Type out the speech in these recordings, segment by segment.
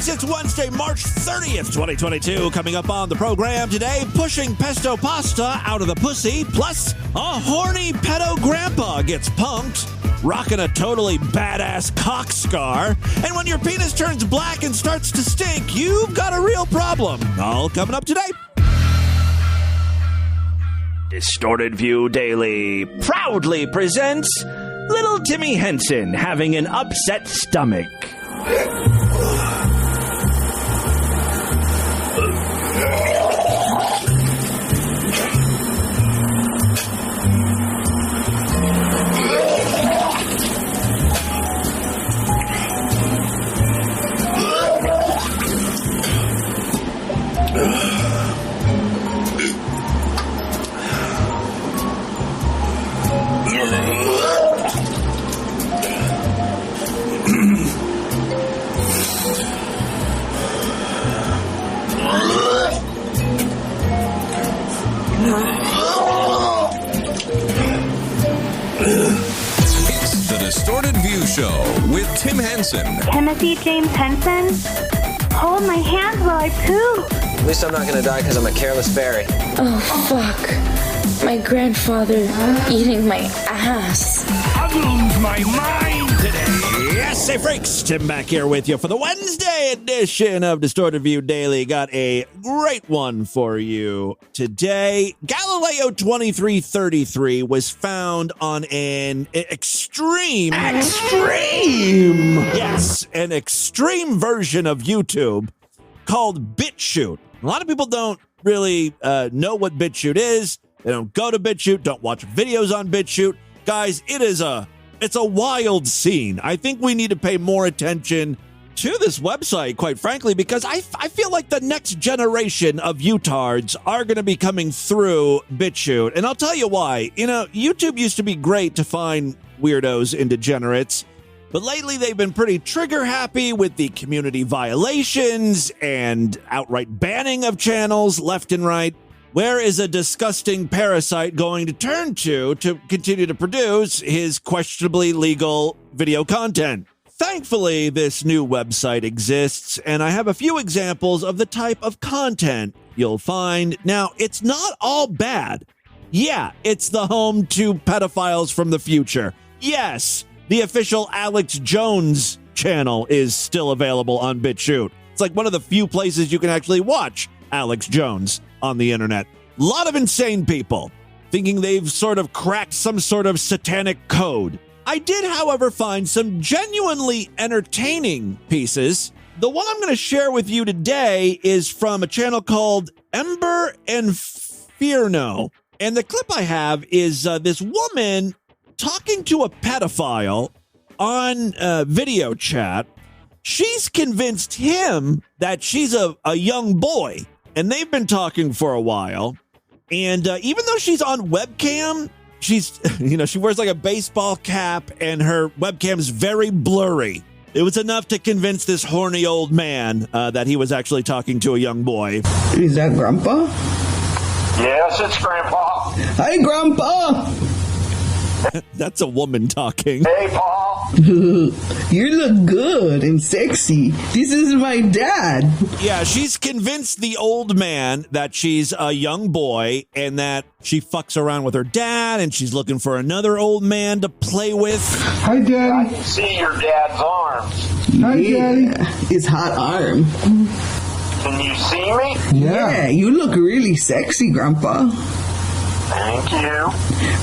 guys, it's Wednesday, March 30th, 2022. Coming up on the program today, pushing pesto pasta out of the pussy, plus a horny pedo grandpa gets punked, rocking a totally badass cock scar, and when your penis turns black and starts to stink, you've got a real problem. All coming up today. Distorted View Daily proudly presents Little Timmy Henson having an upset stomach. It's the Distorted View Show with Tim Henson. Timothy James Henson? Hold my hand while I poop. At least I'm not going to die because I'm a careless fairy. Oh, fuck. My grandfather eating my ass. I've lost my mind today. Yes, hey freaks, Tim back here with you for the Wednesday edition of Distorted View Daily. Got a great one for you today. Galileo 2333 was found on an extreme, yes, an extreme version of YouTube called BitChute. A lot of people don't really know what BitChute is. They don't go to BitChute, don't watch videos on BitChute. Guys, it's a wild scene. I think we need to pay more attention to this website, quite frankly, because I feel like the next generation of utards are going to be coming through BitChute. And I'll tell you why. You know, YouTube used to be great to find weirdos and degenerates, but lately they've been pretty trigger happy with the community violations and outright banning of channels left and right. Where is a disgusting parasite going to turn to continue to produce his questionably legal video content? Thankfully, this new website exists, and I have a few examples of the type of content you'll find. Now, it's not all bad. Yeah, it's the home to pedophiles from the future. Yes, the official Alex Jones channel is still available on BitChute. It's like one of the few places you can actually watch Alex Jones on the internet. A lot of insane people thinking they've sort of cracked some sort of satanic code. I did, however, find some genuinely entertaining pieces. The one I'm going to share with you today is from a channel called Ember Inferno. And the clip I have is this woman talking to a pedophile on video chat. She's convinced him that she's a young boy. And they've been talking for a while. And even though she's on webcam, she's, she wears like a baseball cap and her webcam's very blurry. It was enough to convince this horny old man that he was actually talking to a young boy. Is that Grandpa? Yes, it's Grandpa. Hi, Grandpa. That's a woman talking. Hey, Paul. You look good and sexy. This is my dad. Yeah, she's convinced the old man that she's a young boy and that she fucks around with her dad and she's looking for another old man to play with. Hi, I Daddy. can see your dad's arms. Hi, Daddy. His hot arm. Can you see me? Yeah, you look really sexy, Grandpa. Thank you.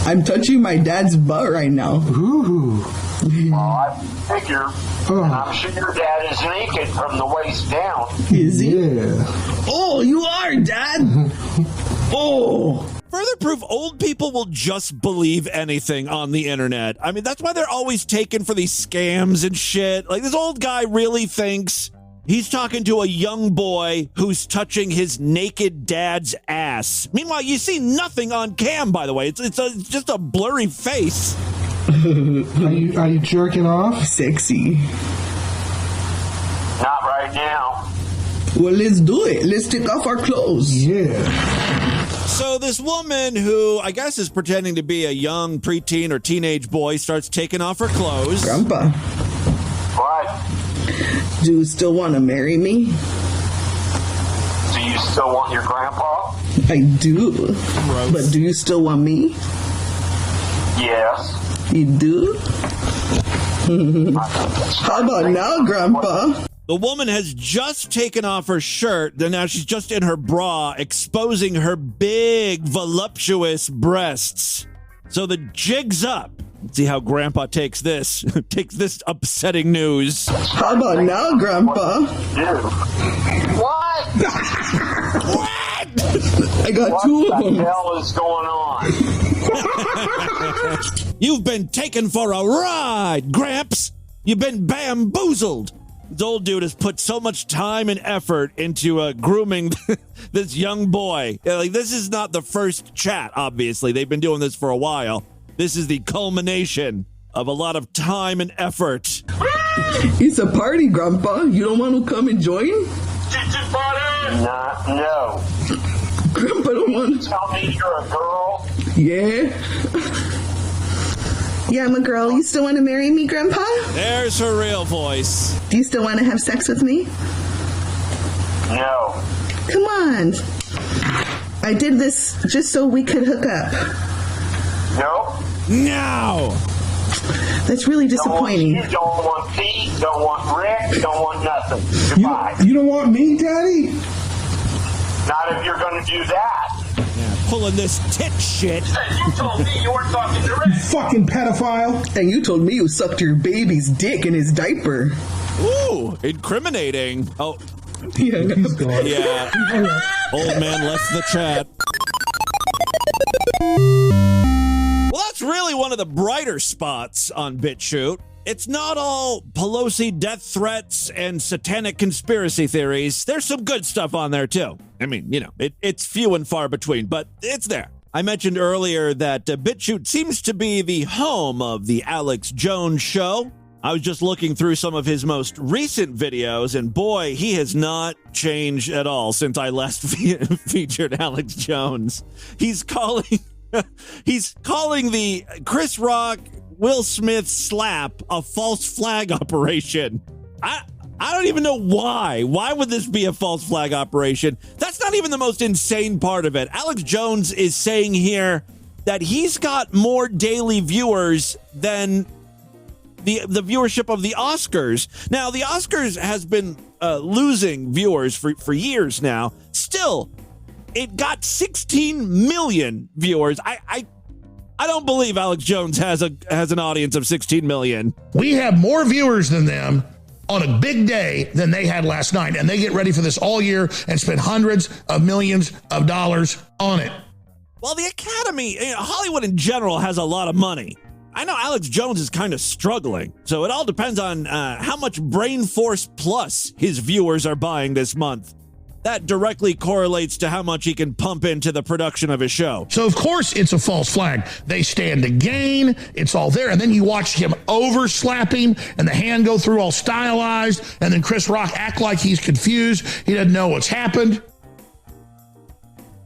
I'm touching my dad's butt right now. Ooh. Well, I figure. And I'm sure your dad is naked from the waist down. Is he? Yeah. Oh, you are, Dad. Oh. Further proof old people will just believe anything on the internet. I mean, that's why they're always taken for these scams and shit. Like, this old guy really thinks he's talking to a young boy who's touching his naked dad's ass. Meanwhile, you see nothing on cam, by the way. It's just a blurry face. Are you jerking off? Sexy. Not right now. Well, let's do it. Let's take off our clothes. Yeah. So this woman who I guess is pretending to be a young preteen or teenage boy starts taking off her clothes. Grandpa. What? Do you still want to marry me? Do you still want your grandpa? I do. But do you still want me? Yes. You do? How about now, Grandpa? The woman has just taken off her shirt, and now she's just in her bra, exposing her big, voluptuous breasts. So the jig's up. Let's see how Grandpa takes this. Takes this upsetting news. How about now, Grandpa? What? What? I got two of them. What the hell is going on? You've been taken for a ride, Gramps. You've been bamboozled. This old dude has put so much time and effort into grooming this young boy. Like, this is not the first chat, obviously. They've been doing this for a while. This is the culmination of a lot of time and effort. It's a party, Grandpa. You don't want to come and join? No. Grandpa don't want to. Tell me you're a girl? Yeah. Yeah, I'm a girl. You still want to marry me, Grandpa? There's her real voice. Do you still want to have sex with me? No. Come on. I did this just so we could hook up. No. No. That's really disappointing. You don't want Pete, don't want Rick, don't want nothing. Goodbye. You don't want me, Daddy? Not if you're going to do that. Yeah, pulling this tit shit. Hey, you told me you weren't talking to Rick. Fucking pedophile. And you told me you sucked your baby's dick in his diaper. Ooh, incriminating. Oh, Yeah. He's gone. yeah. Old man left the chat. Well, that's really one of the brighter spots on BitChute. It's not all Pelosi death threats and satanic conspiracy theories. There's some good stuff on there, too. I mean, you know, it's few and far between, but it's there. I mentioned earlier that BitChute seems to be the home of the Alex Jones show. I was just looking through some of his most recent videos, and boy, he has not changed at all since I last featured Alex Jones. He's calling the Chris Rock Will Smith slap a false flag operation. I don't even know why. Why would this be a false flag operation? That's not even the most insane part of it. Alex Jones is saying here that he's got more daily viewers than the viewership of the Oscars. Now, the Oscars has been losing viewers for years now. Still, it got 16 million viewers. I don't believe Alex Jones has an audience of 16 million. We have more viewers than them on a big day than they had last night, and they get ready for this all year and spend hundreds of millions of dollars on it. Well, the Academy, Hollywood in general, has a lot of money. I know Alex Jones is kind of struggling, so it all depends on how much Brain Force Plus his viewers are buying this month. That directly correlates to how much he can pump into the production of his show. So, of course, it's a false flag. They stand to gain. It's all there. And then you watch him overslap him and the hand go through all stylized. And then Chris Rock act like he's confused. He doesn't know what's happened.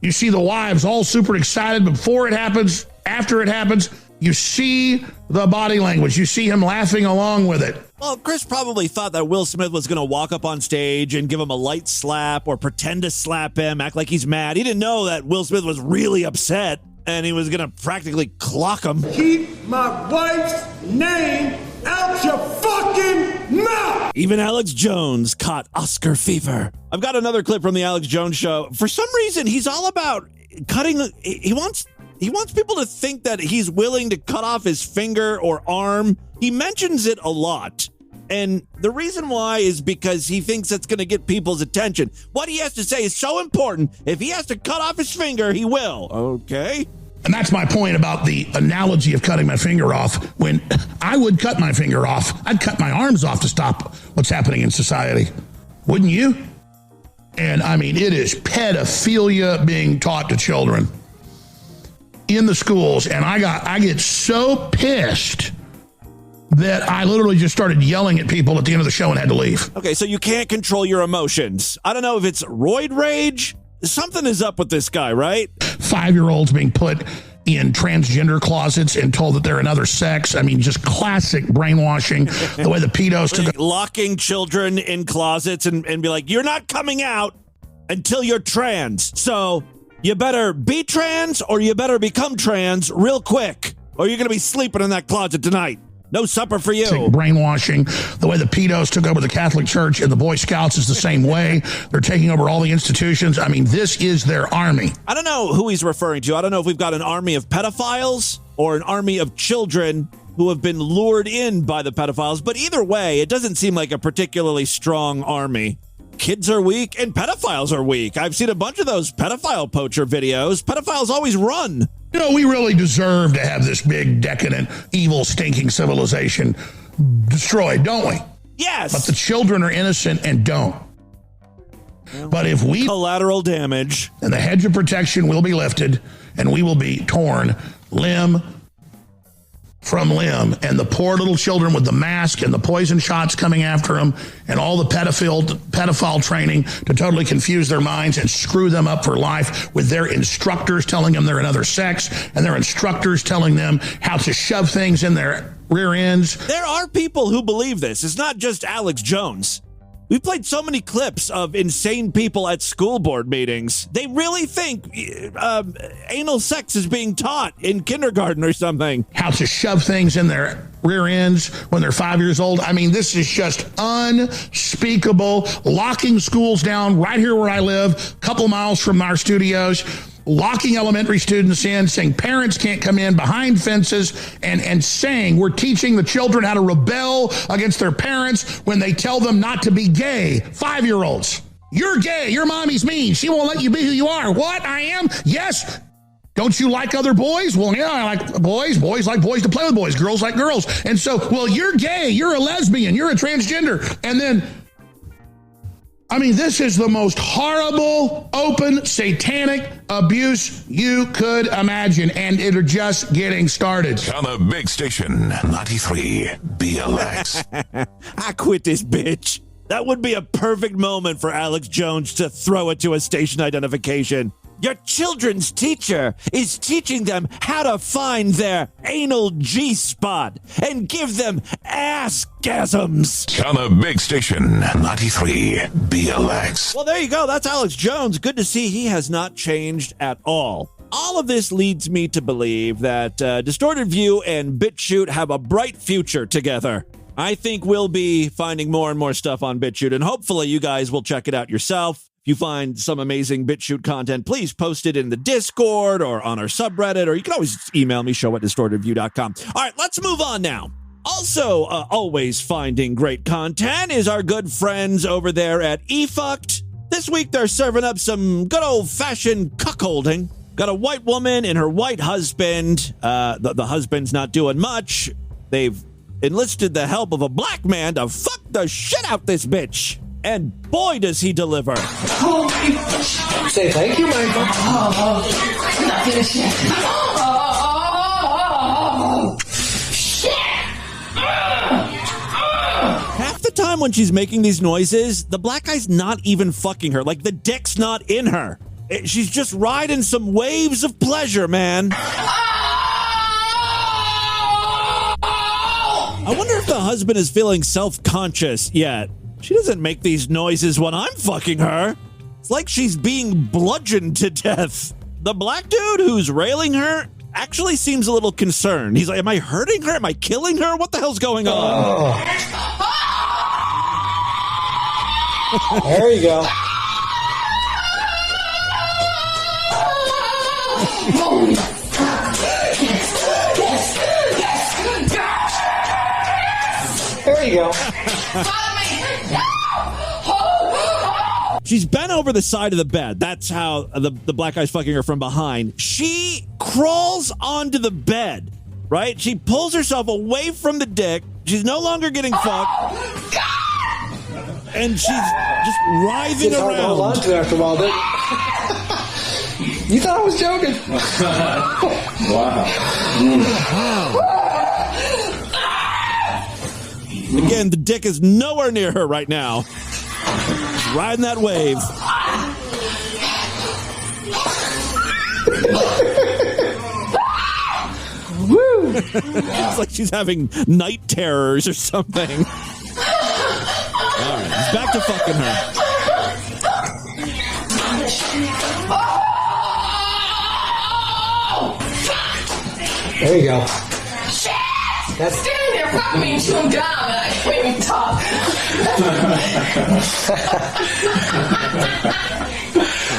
You see the wives all super excited before it happens, after it happens. You see the body language. You see him laughing along with it. Well, Chris probably thought that Will Smith was going to walk up on stage and give him a light slap or pretend to slap him, act like he's mad. He didn't know that Will Smith was really upset and he was going to practically clock him. Keep my wife's name out your fucking mouth! Even Alex Jones caught Oscar fever. I've got another clip from the Alex Jones show. For some reason, he's all about cutting. He wants people to think that he's willing to cut off his finger or arm. He mentions it a lot. And the reason why is because he thinks that's going to get people's attention. What he has to say is so important. If he has to cut off his finger, he will. Okay. And that's my point about the analogy of cutting my finger off. When I would cut my finger off, I'd cut my arms off to stop what's happening in society. Wouldn't you? And I mean, it is pedophilia being taught to children in the schools. And I get so pissed that I literally just started yelling at people at the end of the show and had to leave. Okay, so you can't control your emotions. I don't know if it's roid rage. Something is up with this guy, right? 5-year-olds being put in transgender closets and told that they're another sex. I mean, just classic brainwashing. The way the pedos took locking children in closets and be like, you're not coming out until you're trans. So you better be trans or you better become trans real quick, or you're going to be sleeping in that closet tonight. No supper for you. Brainwashing. The way the pedos took over the Catholic Church and the Boy Scouts is the same way. They're taking over all the institutions. I mean, this is their army. I don't know who he's referring to. I don't know if we've got an army of pedophiles or an army of children who have been lured in by the pedophiles. But either way, it doesn't seem like a particularly strong army. Kids are weak and pedophiles are weak. I've seen a bunch of those pedophile poacher videos. Pedophiles always run. You know, we really deserve to have this big, decadent, evil, stinking civilization destroyed, don't we? Yes. But the children are innocent and don't. But if we... Collateral damage. And the hedge of protection will be lifted, and we will be torn limb from limb, and the poor little children with the mask and the poison shots coming after them and all the pedophile training to totally confuse their minds and screw them up for life with their instructors telling them they're another sex and their instructors telling them how to shove things in their rear ends. There are people who believe this. It's not just Alex Jones. We've played so many clips of insane people at school board meetings. They really think anal sex is being taught in kindergarten or something. How to shove things in their rear ends when they're 5 years old. I mean, this is just unspeakable. Locking schools down right here where I live, a couple miles from our studios. Locking elementary students in, saying parents can't come in behind fences, and saying we're teaching the children how to rebel against their parents when they tell them not to be gay. 5-year-olds. You're gay. Your mommy's mean. She won't let you be who you are. What? I am? Yes. Don't you like other boys? Well, yeah, I like boys. Boys like boys to play with boys. Girls like girls. And so, well, you're gay. You're a lesbian. You're a transgender. And then... I mean, this is the most horrible, open, satanic abuse you could imagine, and it's just getting started. On the big station, 93 BLX. I quit this bitch. That would be a perfect moment for Alex Jones to throw it to a station identification. Your children's teacher is teaching them how to find their anal G-spot and give them ass-gasms. On the big station, 93 BLX. Well, there you go. That's Alex Jones. Good to see he has not changed at all. All of this leads me to believe that Distorted View and BitChute have a bright future together. I think we'll be finding more and more stuff on BitChute, and hopefully you guys will check it out yourself. If you find some amazing BitChute content, please post it in the Discord or on our subreddit, or you can always email me, show@distortedview.com. All right, let's move on now. Also, always finding great content is our good friends over there at eFucked. This week, they're serving up some good old-fashioned cuckolding. Got a white woman and her white husband. The husband's not doing much. They've enlisted the help of a black man to fuck the shit out this bitch. And boy, does he deliver. Say thank you, Michael. Not finished yet. Shit! Half the time when she's making these noises, the black guy's not even fucking her. Like, the dick's not in her. She's just riding some waves of pleasure, man. I wonder if the husband is feeling self-conscious yet. She doesn't make these noises when I'm fucking her. It's like she's being bludgeoned to death. The black dude who's railing her actually seems a little concerned. He's like, am I hurting her? Am I killing her? What the hell's going on? There you go. Holy fuck. There you go. She's bent over the side of the bed. That's how the black guy's fucking her from behind. She crawls onto the bed, right? She pulls herself away from the dick. She's no longer getting fucked. And she's just writhing around. Hard to hold on to after a while, didn't you? Thought I was joking. Wow. Again, the dick is nowhere near her right now. She's riding that wave. It's like she's having night terrors or something. All right, he's back to fucking her. There you go. That's standing there fucking me chewing gum and I can't even talk.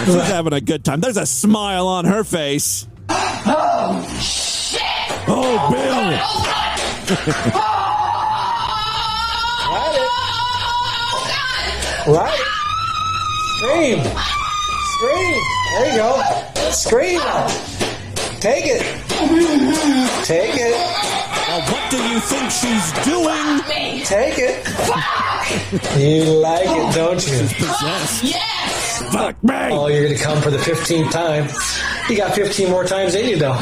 She's having a good time. There's a smile on her face. Oh, shit! Oh, Bill! Right. Scream. Scream. There you go. Scream. Take it. Take it. Now, what do you think she's doing? Take it. You like it, don't you? She's possessed. Yes! Fuck me! Oh, you're going to come for the 15th time. You got 15 more times in you, though.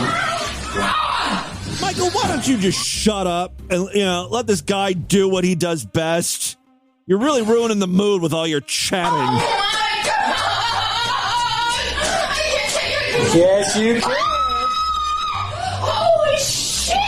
Michael, why don't you just shut up and, let this guy do what he does best? You're really ruining the mood with all your chatting. Oh my God! I can't take it. Yes, you can. Holy shit!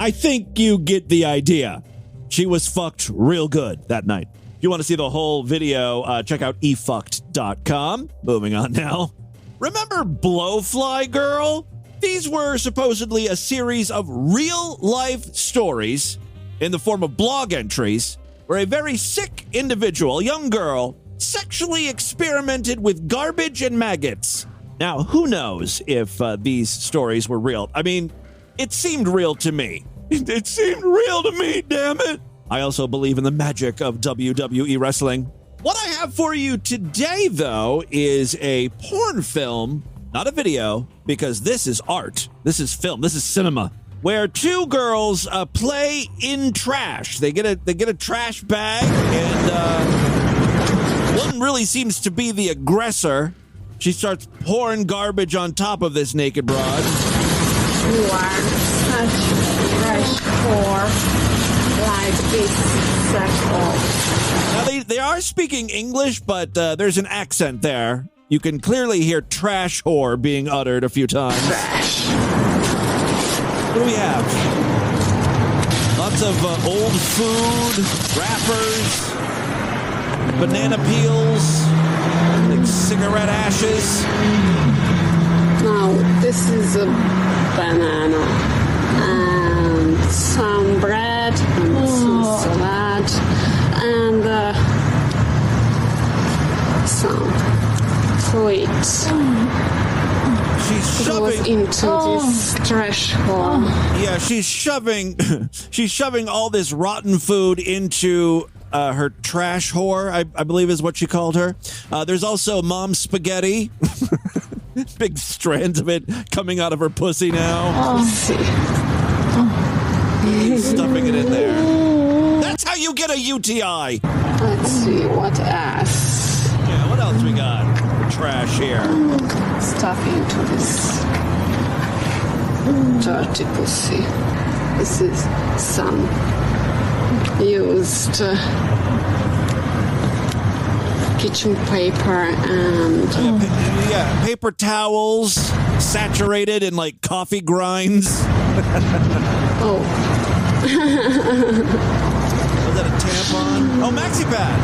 I think you get the idea. She was fucked real good that night. If you want to see the whole video, check out efucked.com. Moving on now. Remember Blowfly Girl? These were supposedly a series of real-life stories in the form of blog entries where a very sick individual, a young girl, sexually experimented with garbage and maggots. Now, who knows if these stories were real? I mean, it seemed real to me. It seemed real to me, damn it. I also believe in the magic of WWE wrestling. What I have for you today, though, is a porn film, not a video, because this is art. This is film. This is cinema, where two girls play in trash. They get a trash bag, and one really seems to be the aggressor. She starts pouring garbage on top of this naked broad. You are such fresh whore. Like this sex all. Now they are speaking English, but there's an accent there. You can clearly hear trash whore being uttered a few times. Trash. What do we have? Lots of old food, wrappers, banana peels, like cigarette ashes. Now, this is a banana and some bread and some salad and some fruits. She's shoving into this trash hole. Yeah, she's shoving all this rotten food into her trash whore, I believe is what she called her. There's also mom spaghetti. Big strands of it coming out of her pussy now. Let's see. Stuffing it in there. That's how you get a UTI. Let's see what else. Yeah, what else we got? Trash here. Stuff into this dirty pussy. This is some used kitchen paper and paper towels saturated in like coffee grinds. Oh. Was that a tampon? Oh, maxi pad.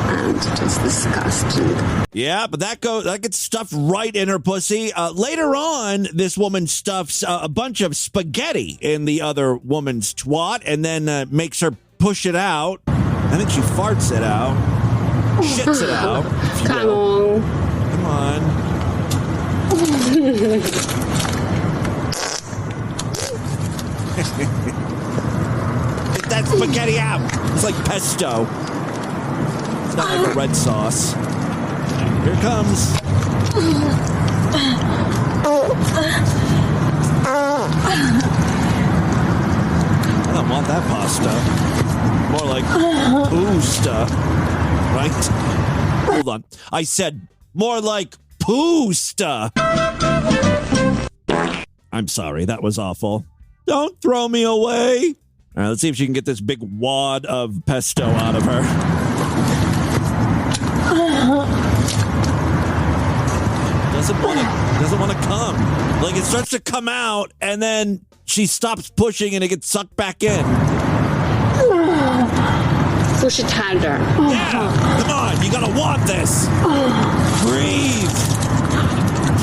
And just disgusting. Yeah, but that gets stuffed right in her pussy. Later on, this woman stuffs a bunch of spaghetti in the other woman's twat and then makes her push it out. I think she farts it out. Shits it out. Come on. Come on. Get that spaghetti out. It's like pesto. It's not like a red sauce. Here it comes. I don't want that pasta. More like poosta. Right? Hold on. I said more like poosta. I'm sorry. That was awful. Don't throw me away. All right, let's see if she can get this big wad of pesto out of her. doesn't want to come. Like, it starts to come out, and then she stops pushing, and it gets sucked back in. Push it harder. Yeah, come on, you gotta want this. Breathe.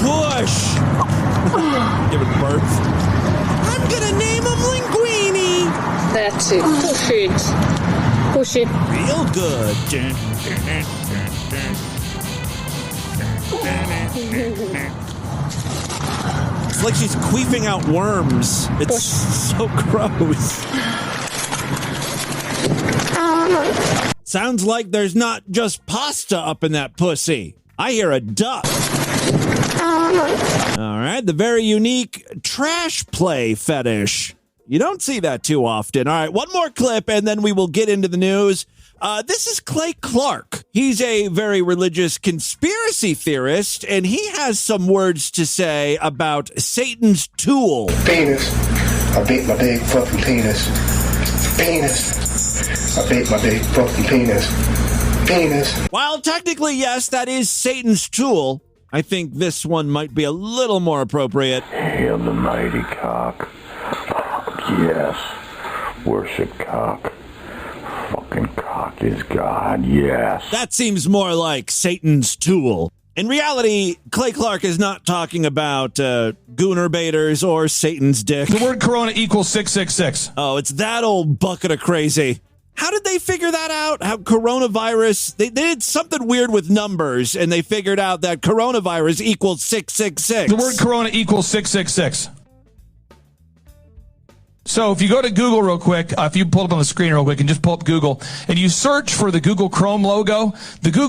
Push. Give it birth. I'm gonna name him Linguini. That's it. Push it. Push it. Real good. It's like she's queefing out worms. It's so gross. Sounds like there's not just pasta up in that pussy. I hear a duck. All right, the very unique trash play fetish. You don't see that too often. All right, one more clip, and then we will get into the news. This is Clay Clark. He's a very religious conspiracy theorist, and he has some words to say about Satan's tool. Penis. I beat my big fucking penis. Penis. I beat my big fucking penis. Penis. While technically, yes, that is Satan's tool, I think this one might be a little more appropriate. Hail the mighty cock. Yes. Worship cock. Fucking cock is God, yes. That seems more like Satan's tool. In reality, Clay Clark is not talking about gooner baiters or Satan's dick. The word corona equals 666. Oh, it's that old bucket of crazy. How did they figure that out? How coronavirus, they did something weird with numbers, and they figured out that coronavirus equals 666. The word corona equals 666. So if you go to Google real quick, if you pull up on the screen real quick and just pull up Google and you search for the Google Chrome logo, remember,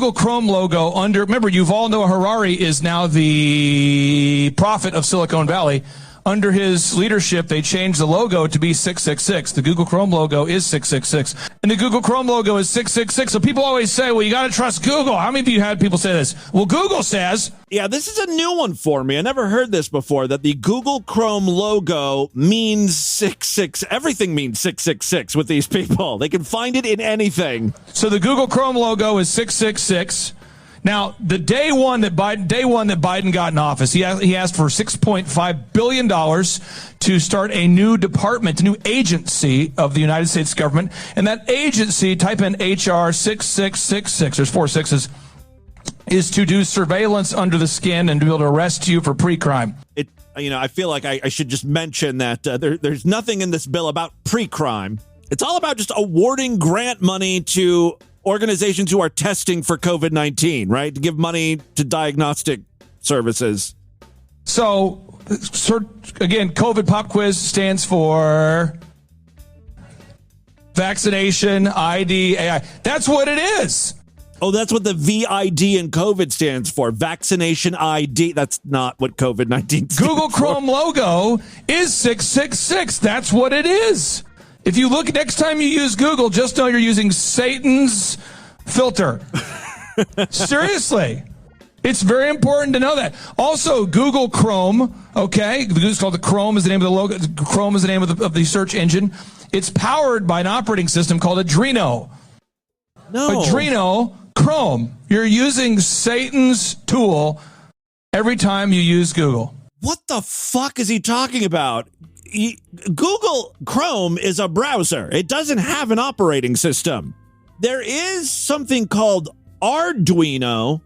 Yuval Noah Harari is now the prophet of Silicon Valley. Under his leadership, they changed the logo to be 666. The Google Chrome logo is 666. And the Google Chrome logo is 666. So people always say, well, you got to trust Google. How many of you had people say this? Well, Google says. Yeah, this is a new one for me. I never heard this before, that the Google Chrome logo means 666. Everything means 666 with these people. They can find it in anything. So the Google Chrome logo is 666. Now, the day one that Biden got in office, he asked for $6.5 billion to start a new department, a new agency of the United States government. And that agency, type in HR 6666, there's 4 sixes, is to do surveillance under the skin and to be able to arrest you for pre-crime. I feel like I should just mention that there's nothing in this bill about pre-crime. It's all about just awarding grant money to organizations who are testing for COVID-19, right? To give money to diagnostic services. So again, COVID pop quiz stands for vaccination, ID, AI. That's what it is. Oh, that's what the VID in COVID stands for. Vaccination ID. That's not what COVID-19 stands Google Chrome logo is 666. That's what it is. If you look next time you use Google, just know you're using Satan's filter. Seriously. It's very important to know that. Also, Google Chrome, okay? It's called the Chrome is the name of the logo. Chrome is the name of the search engine. It's powered by an operating system called Adreno. No. Adreno Chrome. You're using Satan's tool every time you use Google. What the fuck is he talking about? Google Chrome is a browser. It doesn't have an operating system. There is something called Arduino,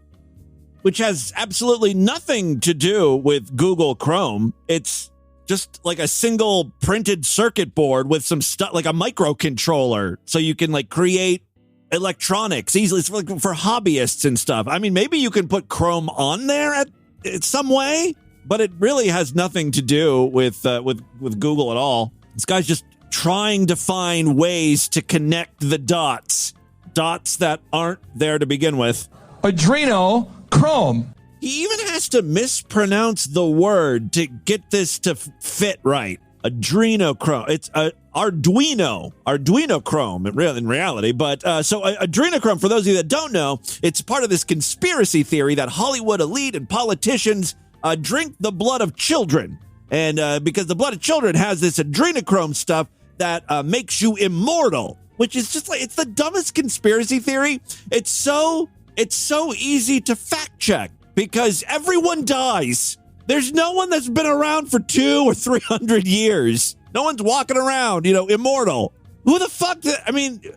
which has absolutely nothing to do with Google Chrome. It's just like a single printed circuit board with some stuff, like a microcontroller, so you can like create electronics easily. It's for hobbyists and stuff. I mean, maybe you can put Chrome on there in some way, but it really has nothing to do with Google at all. This guy's just trying to find ways to connect the dots that aren't there to begin with. Adreno Chrome. He even has to mispronounce the word to get this to fit right. Adreno Chrome. It's Arduino Chrome in reality. But so Adreno Chrome, for those of you that don't know, it's part of this conspiracy theory that Hollywood elite and politicians drink the blood of children. And because the blood of children has this adrenochrome stuff that makes you immortal, which is just like, it's the dumbest conspiracy theory. It's so easy to fact check. because everyone dies. There's no one that's been around for 200 or 300 years. No one's walking around, immortal. Who the fuck?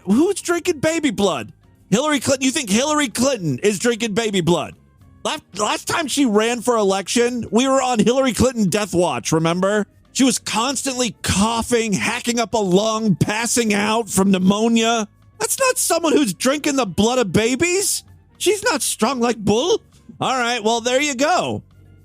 Who's drinking baby blood? Hillary Clinton. You think Hillary Clinton is drinking baby blood? Last time she ran for election, we were on Hillary Clinton death watch, remember? She was constantly coughing, hacking up a lung, passing out from pneumonia. That's not someone who's drinking the blood of babies. She's not strong like bull. All right, well, there you go.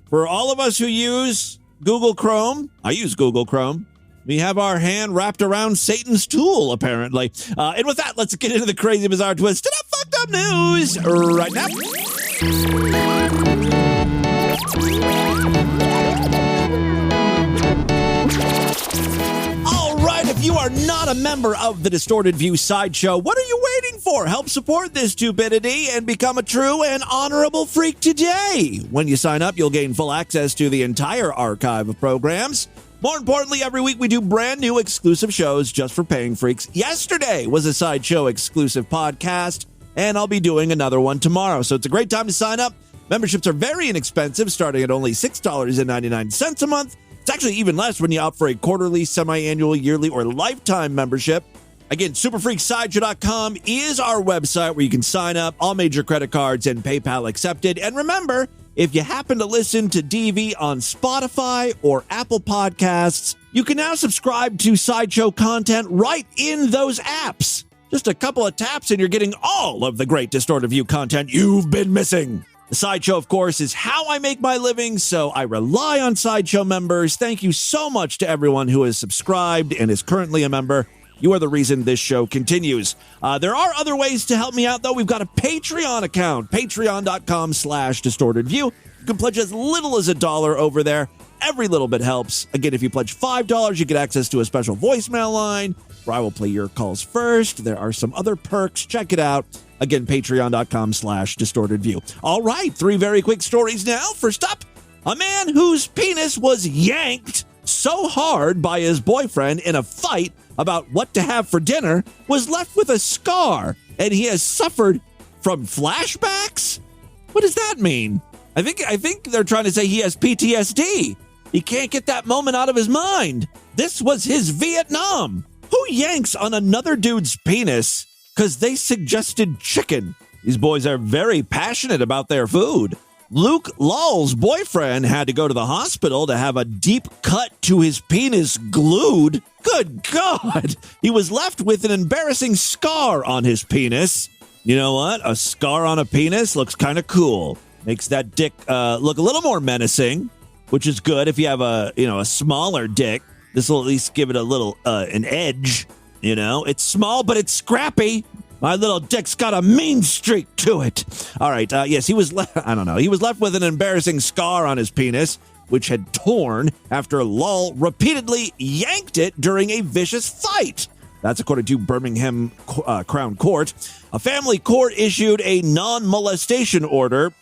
For all of us who use Google Chrome, I use Google Chrome, we have our hand wrapped around Satan's tool, apparently. And with that, let's get into the crazy, bizarre twist and fucked up news right now. All right, if you are not a member of the Distorted View Sideshow, what are you waiting for? Help support this stupidity and become a true and honorable freak today. When you sign up, you'll gain full access to the entire archive of programs. More importantly, every week we do brand new exclusive shows just for paying freaks. Yesterday was a Sideshow exclusive podcast, and I'll be doing another one tomorrow. So it's a great time to sign up. Memberships are very inexpensive, starting at only $6.99 a month. It's actually even less when you opt for a quarterly, semi-annual, yearly, or lifetime membership. Again, superfreaksideshow.com is our website where you can sign up, all major credit cards and PayPal accepted. And remember, if you happen to listen to DV on Spotify or Apple Podcasts, you can now subscribe to Sideshow content right in those apps. Just a couple of taps and you're getting all of the great Distorted View content you've been missing. The Sideshow, of course, is how I make my living, so I rely on Sideshow members. Thank you so much to everyone who has subscribed and is currently a member. You are the reason this show continues. There are other ways to help me out, though. We've got a Patreon account, patreon.com/distortedview. You can pledge as little as $1 over there. Every little bit helps. Again, if you pledge $5, you get access to a special voicemail line where I will play your calls first. There are some other perks. Check it out. Again, patreon.com/distortedview. All right, 3 very quick stories now. First up, a man whose penis was yanked so hard by his boyfriend in a fight about what to have for dinner was left with a scar, and he has suffered from flashbacks? What does that mean? I think they're trying to say he has PTSD. He can't get that moment out of his mind. This was his Vietnam. Who yanks on another dude's penis because they suggested chicken? These boys are very passionate about their food. Luke Lawl's boyfriend had to go to the hospital to have a deep cut to his penis glued. Good God! He was left with an embarrassing scar on his penis. You know what? A scar on a penis looks kind of cool. Makes that dick look a little more menacing, which is good if you have a smaller dick. This will at least give it a little an edge. It's small, but it's scrappy. My little dick's got a mean streak to it. All right. Yes, he was left. I don't know. He was left with an embarrassing scar on his penis, which had torn after Lal repeatedly yanked it during a vicious fight. That's according to Birmingham Crown Court. A family court issued a non-molestation order,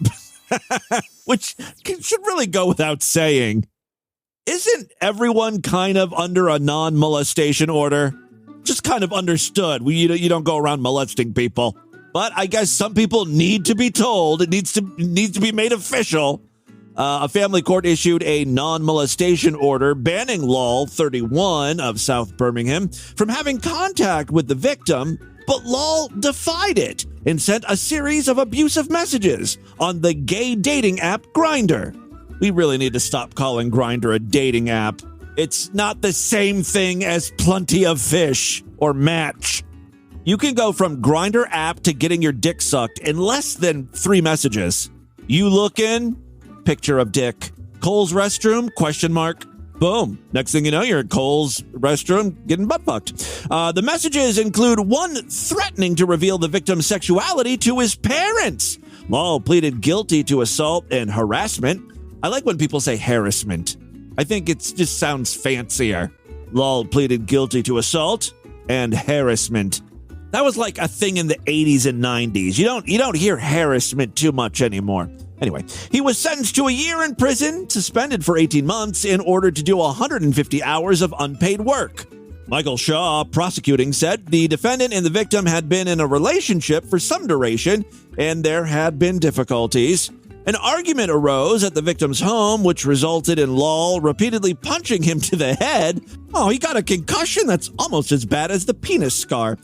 which should really go without saying. Isn't everyone kind of under a non-molestation order? Just kind of understood. You don't go around molesting people. But I guess some people need to be told. It needs to be made official. A family court issued a non-molestation order banning Lal, 31, of South Birmingham, from having contact with the victim, but Lal defied it and sent a series of abusive messages on the gay dating app Grindr. We really need to stop calling Grindr a dating app. It's not the same thing as Plenty of Fish or Match. You can go from Grindr app to getting your dick sucked in less than 3 messages. You looking? Picture of dick. Cole's restroom? ? Boom. Next thing you know, you're at Cole's restroom getting butt fucked. The messages include one threatening to reveal the victim's sexuality to his parents. Lal pleaded guilty to assault and harassment. I like when people say harassment. I think it just sounds fancier. Lal pleaded guilty to assault and harassment. That was like a thing in the 80s and 90s. You don't hear harassment too much anymore. Anyway, he was sentenced to a year in prison, suspended for 18 months in order to do 150 hours of unpaid work. Michael Shaw, prosecuting, said the defendant and the victim had been in a relationship for some duration, and there had been difficulties. An argument arose at the victim's home, which resulted in Lal repeatedly punching him to the head. Oh, he got a concussion that's almost as bad as the penis scar,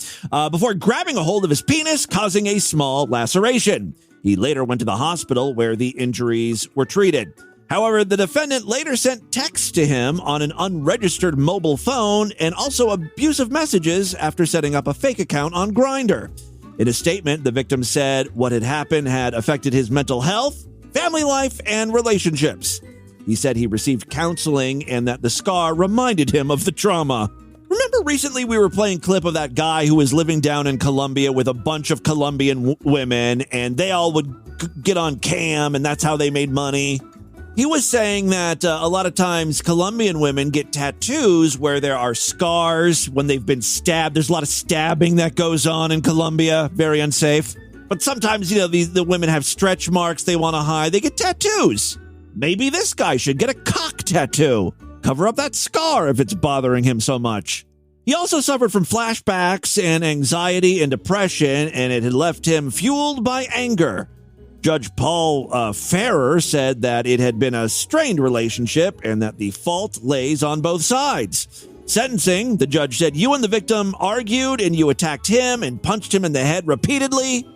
before grabbing a hold of his penis, causing a small laceration. He later went to the hospital where the injuries were treated. However, the defendant later sent texts to him on an unregistered mobile phone and also abusive messages after setting up a fake account on Grindr. In a statement, the victim said what had happened had affected his mental health, family life, and relationships. He said he received counseling and that the scar reminded him of the trauma. Remember recently we were playing a clip of that guy who was living down in Colombia with a bunch of Colombian women, and they all would get on cam, and that's how they made money? He was saying that a lot of times Colombian women get tattoos where there are scars when they've been stabbed. There's a lot of stabbing that goes on in Colombia. Very unsafe. But sometimes, the women have stretch marks they want to hide. They get tattoos. Maybe this guy should get a cock tattoo. Cover up that scar if it's bothering him so much. He also suffered from flashbacks and anxiety and depression, and it had left him fueled by anger. Judge Paul Farrer said that it had been a strained relationship and that the fault lays on both sides. Sentencing, the judge said, you and the victim argued and you attacked him and punched him in the head repeatedly.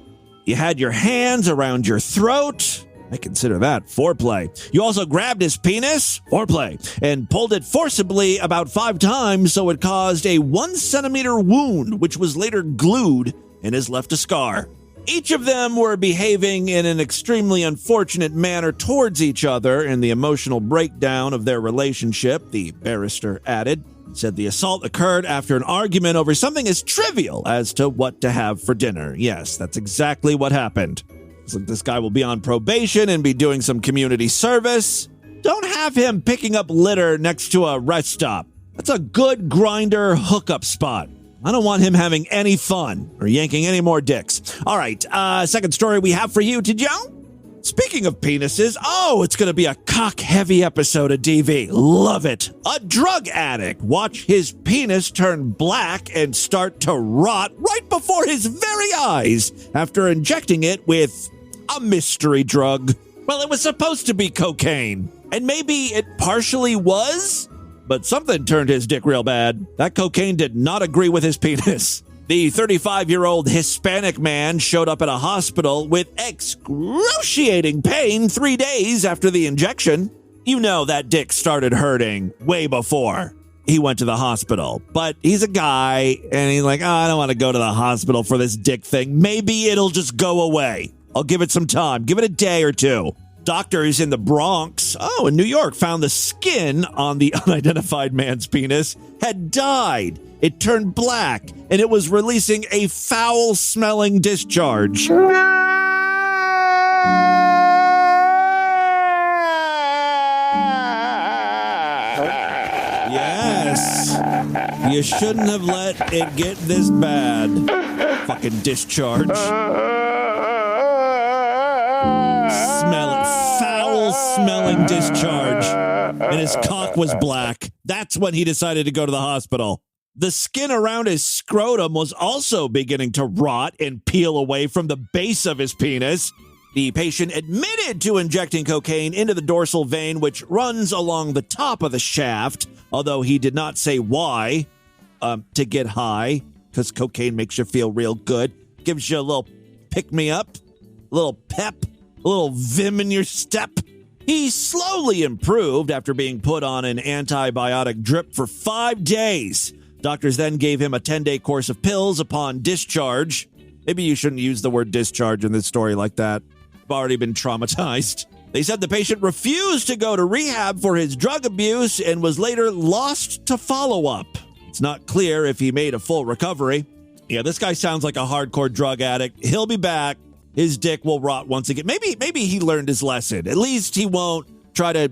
You had your hands around your throat. I consider that foreplay. You also grabbed his penis, foreplay, and pulled it forcibly about 5 times so it caused a 1 centimeter wound, which was later glued and has left a scar. Each of them were behaving in an extremely unfortunate manner towards each other in the emotional breakdown of their relationship, the barrister added. Said the assault occurred after an argument over something as trivial as to what to have for dinner. Yes, that's exactly what happened. Looks like this guy will be on probation and be doing some community service. Don't have him picking up litter next to a rest stop. That's a good Grindr hookup spot. I don't want him having any fun or yanking any more dicks. All right, second story we have for you, Joe. Speaking of penises, it's going to be a cock-heavy episode of DV. Love it. A drug addict. Watch his penis turn black and start to rot right before his very eyes after injecting it with a mystery drug. Well, it was supposed to be cocaine, and maybe it partially was, but something turned his dick real bad. That cocaine did not agree with his penis. The 35-year-old Hispanic man showed up at a hospital with excruciating pain 3 days after the injection. You know that dick started hurting way before he went to the hospital. But he's a guy, and he's like, I don't want to go to the hospital for this dick thing. Maybe it'll just go away. I'll give it some time. Give it a day or two. Doctors in the Bronx, in New York, found the skin on the unidentified man's penis had died. It turned black, and it was releasing a foul-smelling discharge. Yes. You shouldn't have let it get this bad. Fucking discharge. Foul-smelling discharge. And his cock was black. That's when he decided to go to the hospital. The skin around his scrotum was also beginning to rot and peel away from the base of his penis. The patient admitted to injecting cocaine into the dorsal vein, which runs along the top of the shaft, although he did not say why. To get high, because cocaine makes you feel real good. Gives you a little pick-me-up, a little pep, a little vim in your step. He slowly improved after being put on an antibiotic drip for 5 days. Doctors then gave him a 10-day course of pills upon discharge. Maybe you shouldn't use the word discharge in this story like that. I've already been traumatized. They said the patient refused to go to rehab for his drug abuse and was later lost to follow-up. It's not clear if he made a full recovery. Yeah, this guy sounds like a hardcore drug addict. He'll be back. His dick will rot once again. Maybe he learned his lesson. At least he won't try to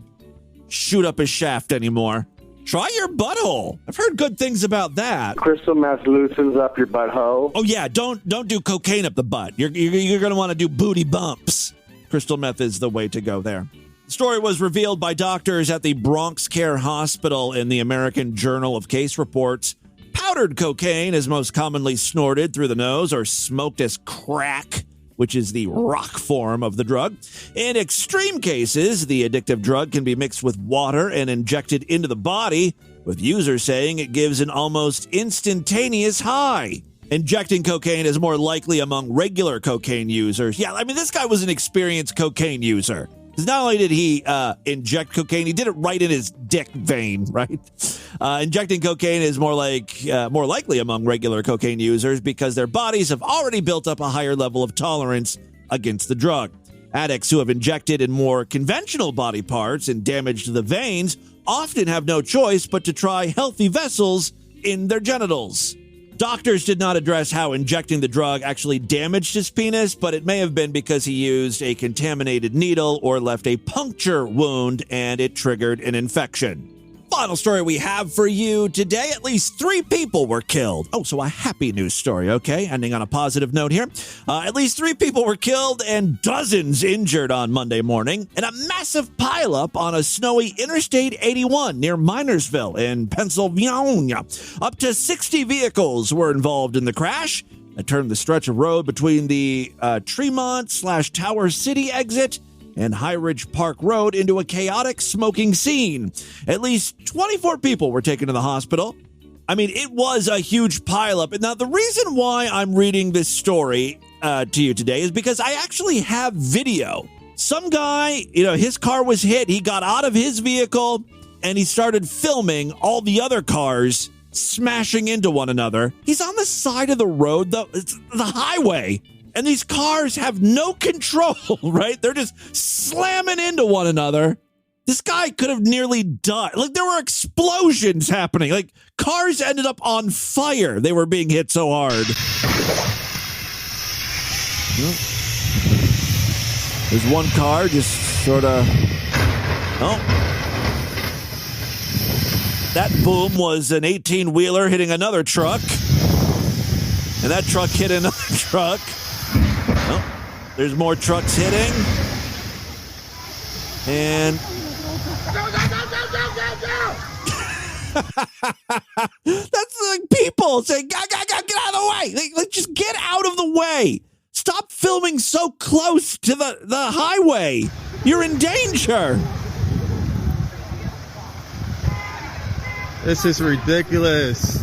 shoot up his shaft anymore. Try your butthole. I've heard good things about that. Crystal meth loosens up your butthole. Oh yeah, don't do cocaine up the butt. You're going to want to do booty bumps. Crystal meth is the way to go there. The story was revealed by doctors at the Bronx Care Hospital in the American Journal of Case Reports. Powdered cocaine is most commonly snorted through the nose or smoked as crack, which is the rock form of the drug. In extreme cases, the addictive drug can be mixed with water and injected into the body, with users saying it gives an almost instantaneous high. Injecting cocaine is more likely among regular cocaine users. Yeah, I mean, this guy was an experienced cocaine user. Because not only did he inject cocaine, he did it right in his dick vein, right? Injecting cocaine is more likely among regular cocaine users because their bodies have already built up a higher level of tolerance against the drug. Addicts who have injected in more conventional body parts and damaged the veins often have no choice but to try healthy vessels in their genitals. Doctors did not address how injecting the drug actually damaged his penis, but it may have been because he used a contaminated needle or left a puncture wound and it triggered an infection. Final story we have for you today. At least 3 people were killed. Oh, so a happy news story, okay? Ending on a positive note here. At least 3 people were killed and dozens injured on Monday morning in a massive pileup on a snowy Interstate 81 near Minersville in Pennsylvania. Up to 60 vehicles were involved in the crash. It turned the stretch of road between the Tremont/Tower City exit and High Ridge Park Road into a chaotic smoking scene. At least 24 people were taken to the hospital. I mean, it was a huge pileup. Now, the reason why I'm reading this story to you today is because I actually have video. Some guy, his car was hit. He got out of his vehicle and he started filming all the other cars smashing into one another. He's on the side of the road, it's the highway. And these cars have no control, right? They're just slamming into one another. This guy could have nearly died. Like, there were explosions happening. Like, cars ended up on fire. They were being hit so hard. There's one car just sort of... Oh. That boom was an 18-wheeler hitting another truck. And that truck hit another truck. Oh, there's more trucks hitting. And that's like people saying, get out of the way. Like, just get out of the way. Stop filming so close to the highway. You're in danger. This is ridiculous.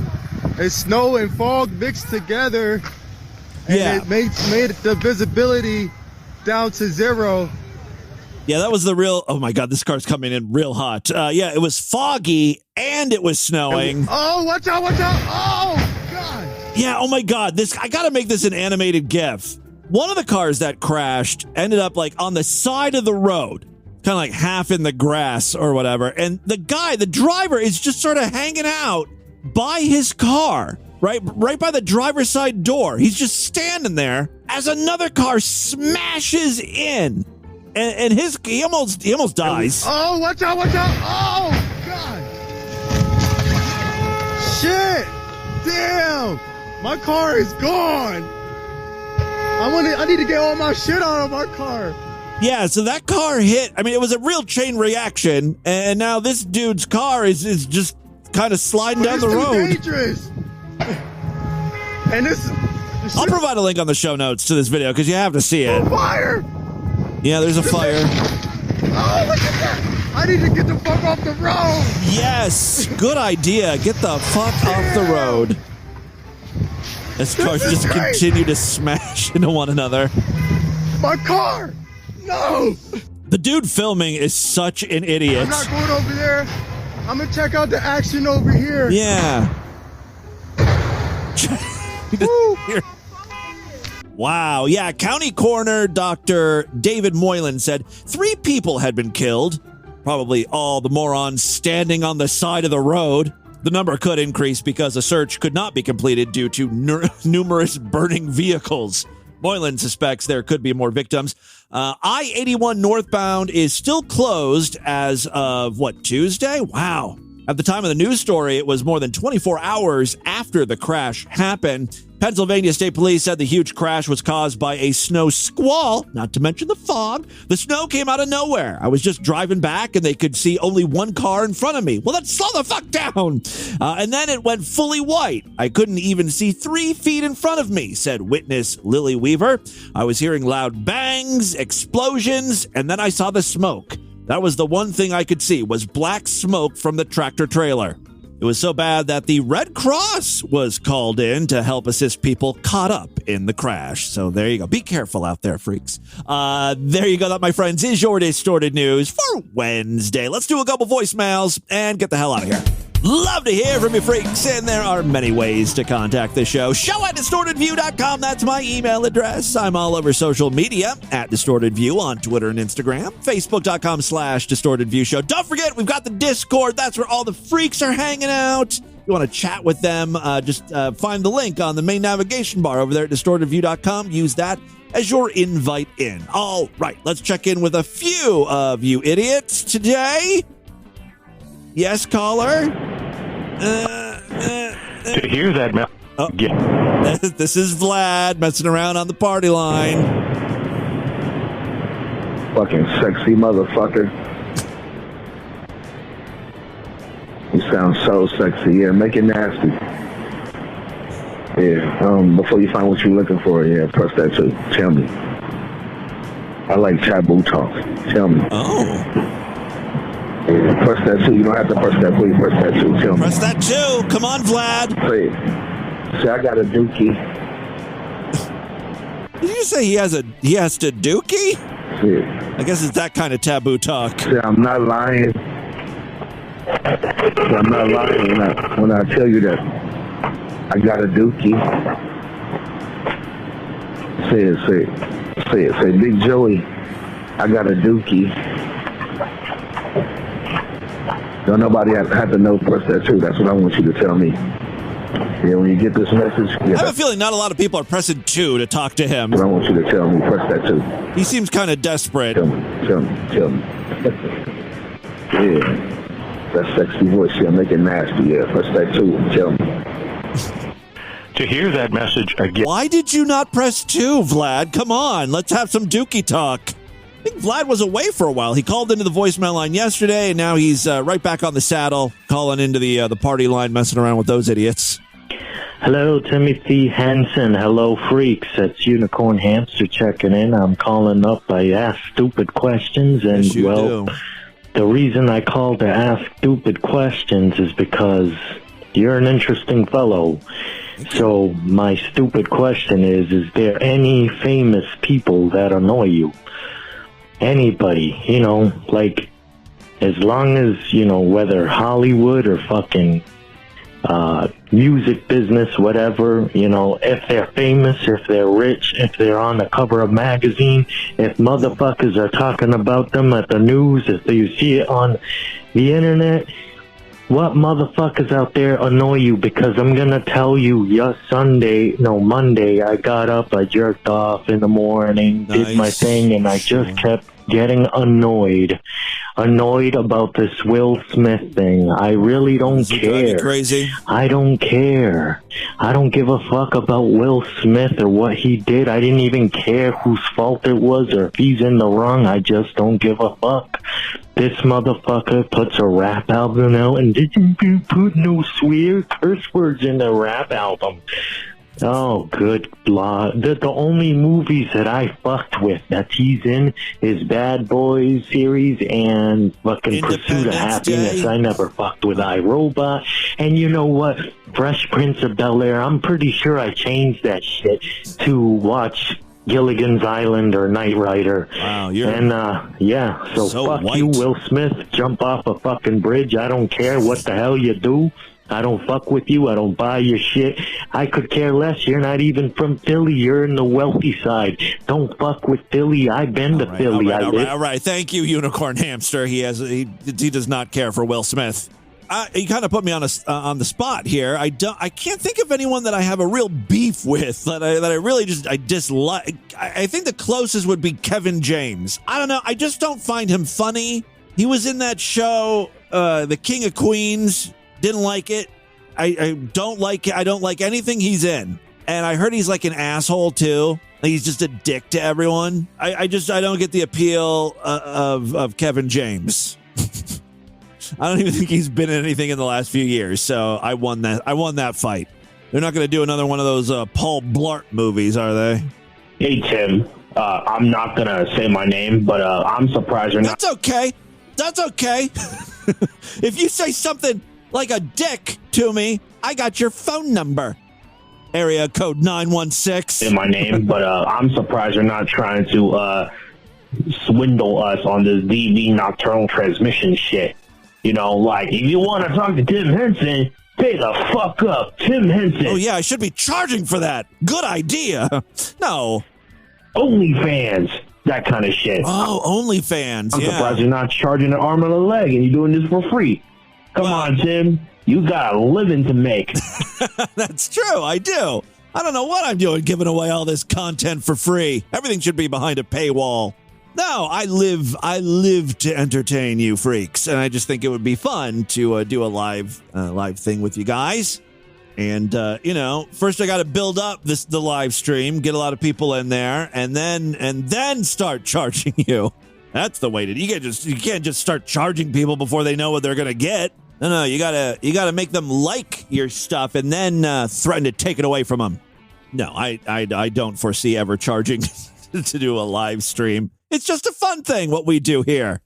It's snow and fog mixed together. And it made the visibility down to 0. Yeah, that was the real... Oh, my God, this car's coming in real hot. Yeah, it was foggy, and it was snowing. Oh, watch out, watch out. Oh, God. Yeah, oh, my God. I got to make this an animated GIF. One of the cars that crashed ended up, like, on the side of the road, kind of like half in the grass or whatever. And the driver, is just sort of hanging out by his car. Right by the driver's side door. He's just standing there as another car smashes in. And he almost dies. Oh, watch out, watch out. Oh, God. Shit. Damn. My car is gone. I need to get all my shit out of my car. Yeah, so that car hit. I mean, it was a real chain reaction. And now this dude's car is just kind of sliding down the road. Dangerous. And I'll provide a link on the show notes to this video because you have to see it. Fire! Yeah, there's a fire. Oh, look at that! I need to get the fuck off the road! Yes! Good idea. Get the fuck off the road. As cars just continue to smash into one another. My car! No! The dude filming is such an idiot. I'm not going over there. I'm gonna check out the action over here. Yeah. Wow. Yeah. County Coroner Dr. David Moylan said 3 people had been killed. Probably all the morons standing on the side of the road. The number could increase because a search could not be completed due to numerous burning vehicles. Moylan suspects there could be more victims. I-81 northbound is still closed as of, Tuesday? Wow. At the time of the news story, it was more than 24 hours after the crash happened. Pennsylvania State Police said the huge crash was caused by a snow squall, not to mention the fog. The snow came out of nowhere. I was just driving back and they could see only one car in front of me. Well, then slow the fuck down. And then it went fully white. I couldn't even see 3 feet in front of me, said witness Lily Weaver. I was hearing loud bangs, explosions, and then I saw the smoke. That was the one thing I could see, was black smoke from the tractor trailer. It was so bad that the Red Cross was called in to help assist people caught up in the crash. So there you go. Be careful out there, freaks. There you go. That, my friends, is your Distorted News for Wednesday. Let's do a couple voicemails and get the hell out of here. Love to hear from you, freaks, and there are many ways to contact the show. Show@distortedview.com. That's my email address. I'm all over social media at DistortedView on Twitter and Instagram. Facebook.com/DistortedViewShow. Don't forget, we've got the Discord. That's where all the freaks are hanging out. If you want to chat with them, just find the link on the main navigation bar over there at DistortedView.com. Use that as your invite in. All right, let's check in with a few of you idiots today. Yes, caller? To hear that, This is Vlad messing around on the party line. Fucking sexy motherfucker. You sound so sexy. Yeah, make it nasty. Yeah, before you find what you're looking for, yeah, press that too. Tell me. I like taboo talk. Tell me. Oh. Yeah, press that too. You don't have to press that. Please press that too. Tell me. Press that too. Come on, Vlad. Say, I got a dookie. Did you say he has to dookie? Yeah. I guess it's that kind of taboo talk. Say, I'm not lying. I'm not lying when I tell you that I got a dookie. Say it. Say, Big Joey, I got a dookie. Don't nobody have to know press that too. That's what I want you to tell me. Yeah, when you get this message. Yeah, I have a feeling not a lot of people are pressing 2 to talk to him. I want you to tell me, press that too. He seems kind of desperate. Tell me. Yeah, that sexy voice. Yeah, make it nasty. Yeah, press that too. Tell me. To hear that message again. Why did you not press 2, Vlad? Come on, let's have some dookie talk. I think Vlad was away for a while. He called into the voicemail line yesterday, and now he's right back on the saddle, calling into the party line, messing around with those idiots. Hello, Timothy Hansen. Hello, freaks. It's Unicorn Hamster checking in. I'm calling up. I ask stupid questions, and, yes, do. The reason I called to ask stupid questions is because you're an interesting fellow. So my stupid question is there any famous people that annoy you? Anybody, like, as long as, whether Hollywood or fucking music business, whatever, if they're famous, if they're rich, if they're on the cover of magazine, if motherfuckers are talking about them at the news, if you see it on the internet, what motherfuckers out there annoy you? Because I'm gonna tell you, Monday, I got up, I jerked off in the morning, did my thing, and I just kept getting annoyed about this Will Smith thing. I really don't care. Crazy? I don't care. I don't give a fuck about Will Smith or what he did. I didn't even care whose fault it was or if he's in the wrong. I just don't give a fuck. This motherfucker puts a rap album out and didn't put no curse words in the rap album. Oh, good Lord. The only movies that I fucked with that he's in is Bad Boys series and fucking Pursuit of Happiness. I never fucked with iRobot. And you know what? Fresh Prince of Bel-Air, I'm pretty sure I changed that shit to watch Gilligan's Island or Knight Rider. Wow, so fuck white. You, Will Smith. Jump off a fucking bridge. I don't care what the hell you do. I don't fuck with you. I don't buy your shit. I could care less. You're not even from Philly. You're in the wealthy side. Don't fuck with Philly. I've been to Philly. All right. Thank you, Unicorn Hamster. He does not care for Will Smith. You kind of put me on the spot here. I can't think of anyone that I have a real beef with that I really dislike. I think the closest would be Kevin James. I don't know. I just don't find him funny. He was in that show, The King of Queens. Didn't like it. I don't like it. I don't like anything he's in. And I heard he's like an asshole too. Like he's just a dick to everyone. I don't get the appeal of Kevin James. I don't even think he's been in anything in the last few years. So I won that fight. They're not going to do another one of those Paul Blart movies, are they? Hey, Tim. I'm not going to say my name, but I'm surprised you're not. That's okay. That's okay. If you say something like a dick to me, I got your phone number. Area code 916. In my name, but I'm surprised you're not trying to swindle us on this DV nocturnal transmission shit. You know, like, if you want to talk to Tim Henson, pay the fuck up. Tim Henson. Oh, yeah, I should be charging for that. Good idea. No. OnlyFans. That kind of shit. Oh, OnlyFans. I'm surprised you're not charging an arm and a leg and you're doing this for free. Come on, Tim. You got a living to make. That's true. I do. I don't know what I'm doing giving away all this content for free. Everything should be behind a paywall. No, I live to entertain you freaks, and I just think it would be fun to do a live thing with you guys. And first I got to build up the live stream, get a lot of people in there, and then start charging you. That's the way to. You can't just start charging people before they know what they're gonna get. No, you gotta make them like your stuff and then threaten to take it away from them. No, I don't foresee ever charging to do a live stream. It's just a fun thing what we do here.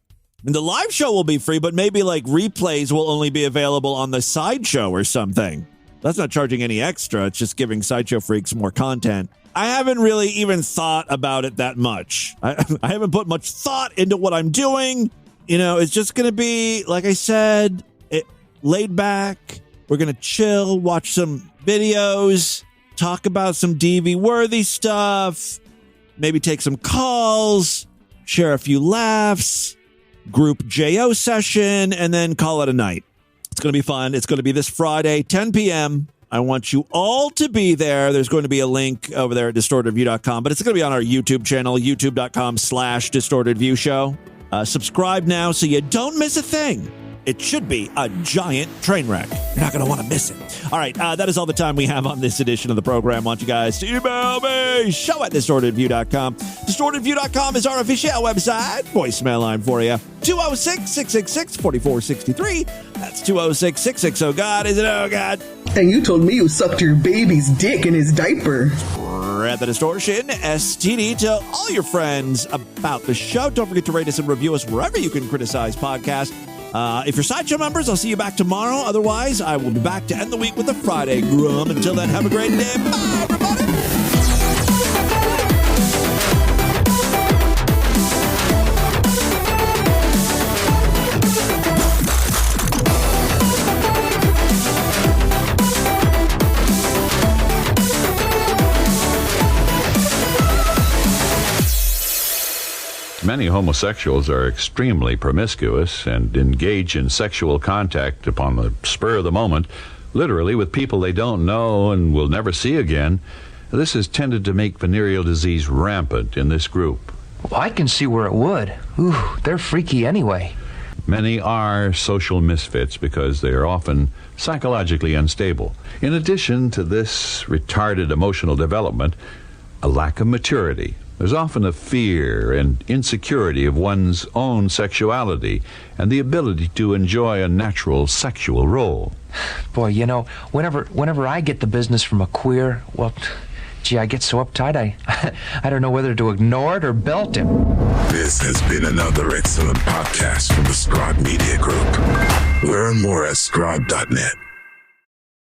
And the live show will be free, but maybe like replays will only be available on the Sideshow or something. That's not charging any extra. It's just giving Sideshow freaks more content. I haven't really even thought about it that much. I haven't put much thought into what I'm doing. It's just going to be, like I said, laid back. We're going to chill, watch some videos, talk about some DV-worthy stuff, maybe take some calls, share a few laughs, group JO session, and then call it a night. It's going to be fun. It's going to be this Friday, 10 p.m. I want you all to be there. There's going to be a link over there at distortedview.com, but it's going to be on our YouTube channel, youtube.com/distortedviewshow. Subscribe now so you don't miss a thing. It should be a giant train wreck. You're not going to want to miss it. All right, that is all the time we have on this edition of the program. I want you guys to email me, show@distortedview.com. Distortedview.com is our official website. Voicemail line for you, 206-666-4463. That's 206-660-GOD. Is it oh God? And you told me you sucked your baby's dick in his diaper. At the Distortion STD. Tell all your friends about the show. Don't forget to rate us and review us wherever you can criticize podcasts. If you're Sideshow members, I'll see you back tomorrow. Otherwise, I will be back to end the week with a Friday Grum. Until then, have a great day. Bye, everybody. Many homosexuals are extremely promiscuous and engage in sexual contact upon the spur of the moment, literally with people they don't know and will never see again. This has tended to make venereal disease rampant in this group. Well, I can see where it would. Ooh, they're freaky anyway. Many are social misfits because they are often psychologically unstable. In addition to this retarded emotional development, a lack of maturity. There's often a fear and insecurity of one's own sexuality and the ability to enjoy a natural sexual role. Boy, whenever I get the business from a queer, well, gee, I get so uptight I don't know whether to ignore it or belt him. This has been another excellent podcast from the Scribe Media Group. Learn more at scribe.net.